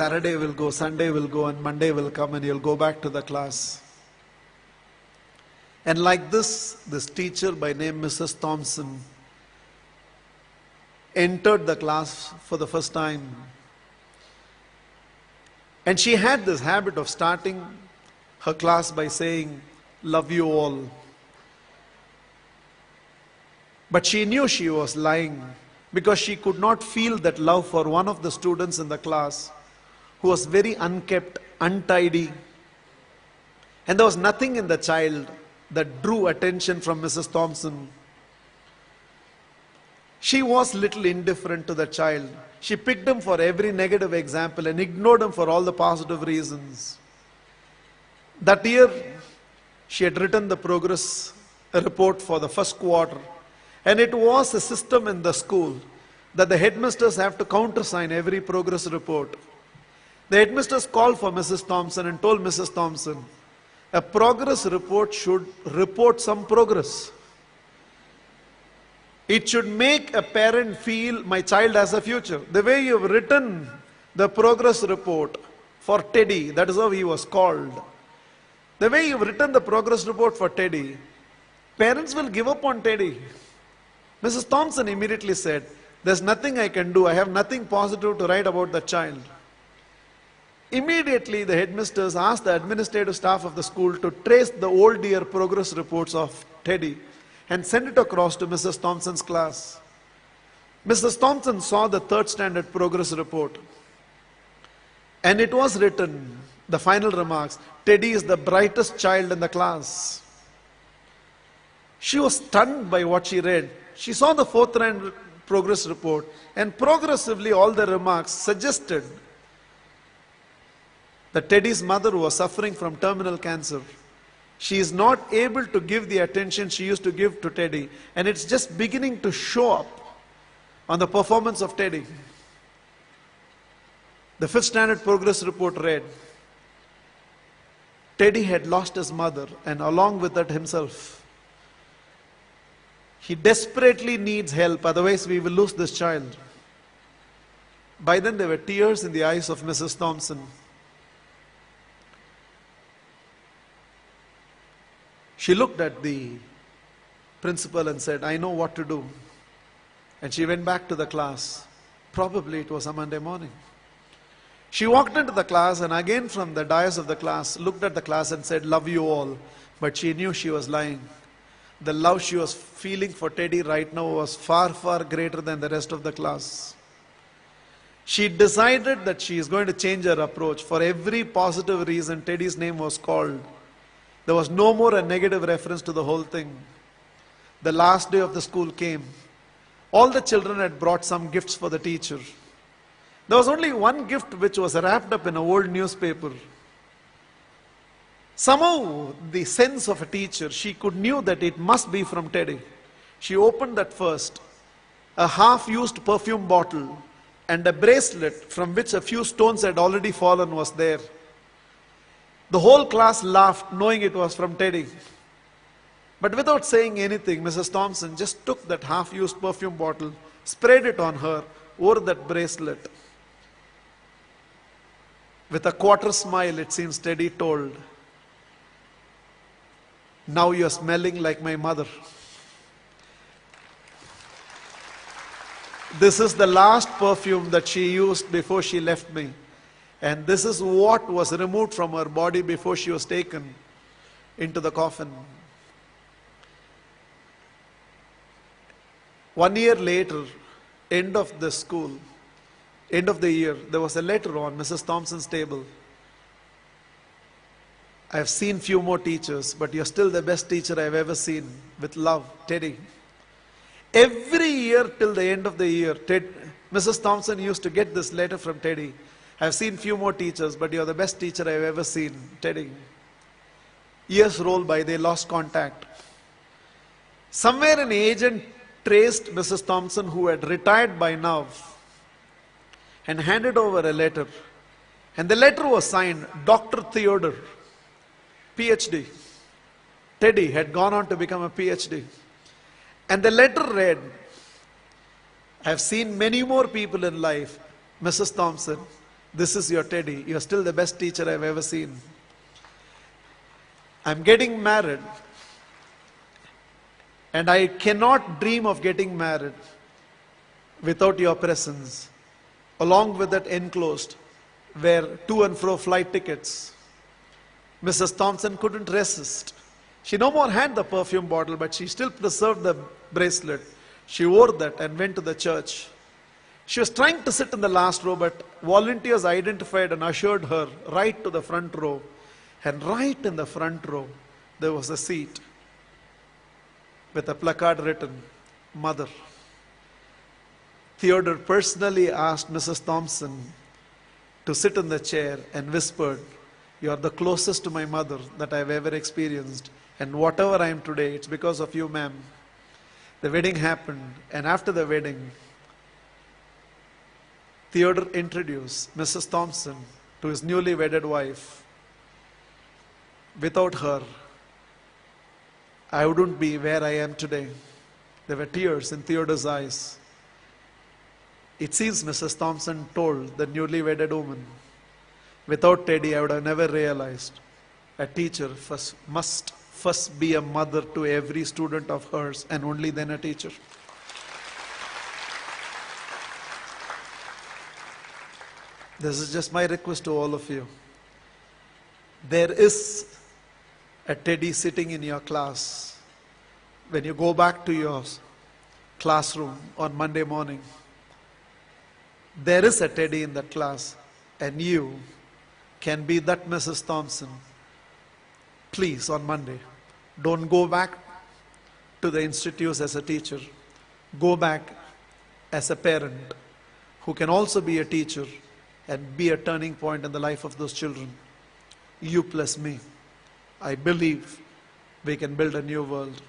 Saturday will go, Sunday will go, and Monday will come, and you'll go back to the class. And like this teacher by name Mrs. Thompson entered the class for the first time. And she had this habit of starting her class by saying, "Love you all." But she knew she was lying, because she could not feel that love for one of the students in the class who was very unkept, untidy. And there was nothing in the child that drew attention from Mrs. Thompson. She was little indifferent to the child. She picked him for every negative example and ignored him for all the positive reasons. That year, she had written the progress report for the first quarter. And it was a system in the school that the headmasters have to countersign every progress report. The headmasters called for Mrs. Thompson and told Mrs. Thompson, a progress report should report some progress. It should make a parent feel my child has a future. The way you've written the progress report for Teddy, that is how he was called. The way you've written the progress report for Teddy, parents will give up on Teddy. Mrs. Thompson immediately said, there's nothing I can do. I have nothing positive to write about the child. Immediately, the headmasters asked the administrative staff of the school to trace the old year progress reports of Teddy and send it across to Mrs. Thompson's class. Mrs. Thompson saw the third standard progress report. And it was written, the final remarks, Teddy is the brightest child in the class. She was stunned by what she read. She saw the fourth standard progress report, and progressively all the remarks suggested that Teddy's mother was suffering from terminal cancer. She is not able to give the attention she used to give to Teddy, and it's just beginning to show up on the performance of Teddy. The fifth standard progress report read, Teddy had lost his mother and along with that himself. He desperately needs help, otherwise we will lose this child. By then there were tears in the eyes of Mrs. Thompson. She looked at the principal and said, I know what to do. And she went back to the class. Probably it was a Monday morning. She walked into the class and again from the dais of the class, looked at the class and said, love you all. But she knew she was lying. The love she was feeling for Teddy right now was far, far greater than the rest of the class. She decided that she is going to change her approach. For every positive reason, Teddy's name was called. There was no more a negative reference to the whole thing. The last day of the school came. All the children had brought some gifts for the teacher. There was only one gift which was wrapped up in an old newspaper. Somehow, the sense of a teacher, she knew that it must be from Teddy. She opened that first. A half-used perfume bottle and a bracelet from which a few stones had already fallen was there. The whole class laughed, knowing it was from Teddy. But without saying anything, Mrs. Thompson just took that half-used perfume bottle, sprayed it on her, wore that bracelet. With a quarter smile, it seems Teddy told, now you're smelling like my mother. This is the last perfume that she used before she left me. And this is what was removed from her body before she was taken into the coffin. 1 year later, end of the school, end of the year, there was a letter on Mrs. Thompson's table. I have seen few more teachers, but you're still the best teacher I've ever seen. With love, Teddy. Every year till the end of the year, Mrs. Thompson used to get this letter from Teddy. I've seen few more teachers, but you're the best teacher I've ever seen, Teddy. Years rolled by, they lost contact. Somewhere an agent traced Mrs. Thompson, who had retired by now, and handed over a letter. And the letter was signed, Dr. Theodore, PhD. Teddy had gone on to become a PhD. And the letter read, I have seen many more people in life, Mrs. Thompson, This is your Teddy. You're still the best teacher I've ever seen. I'm getting married, and I cannot dream of getting married without your presence. Along with that enclosed were to and fro flight tickets. Mrs. Thompson couldn't resist. She no more had the perfume bottle, but she still preserved the bracelet. She wore that and went to the church. She was trying to sit in the last row, but volunteers identified and ushered her right to the front row. And right in the front row, there was a seat with a placard written, Mother. Theodore personally asked Mrs. Thompson to sit in the chair and whispered, "You are the closest to my mother that I have ever experienced. And whatever I am today, it's because of you, ma'am." The wedding happened, and after the wedding, Theodore introduced Mrs. Thompson to his newly wedded wife. Without her, I wouldn't be where I am today. There were tears in Theodore's eyes. It seems Mrs. Thompson told the newly wedded woman, "Without Teddy, I would have never realized a teacher must first be a mother to every student of hers, and only then a teacher." This is just my request to all of you. There is a Teddy sitting in your class. When you go back to your classroom on Monday morning, there is a Teddy in that class, and you can be that Mrs. Thompson. Please, on Monday, don't go back to the institutes as a teacher. Go back as a parent who can also be a teacher and be a turning point in the life of those children. You plus me. I believe we can build a new world.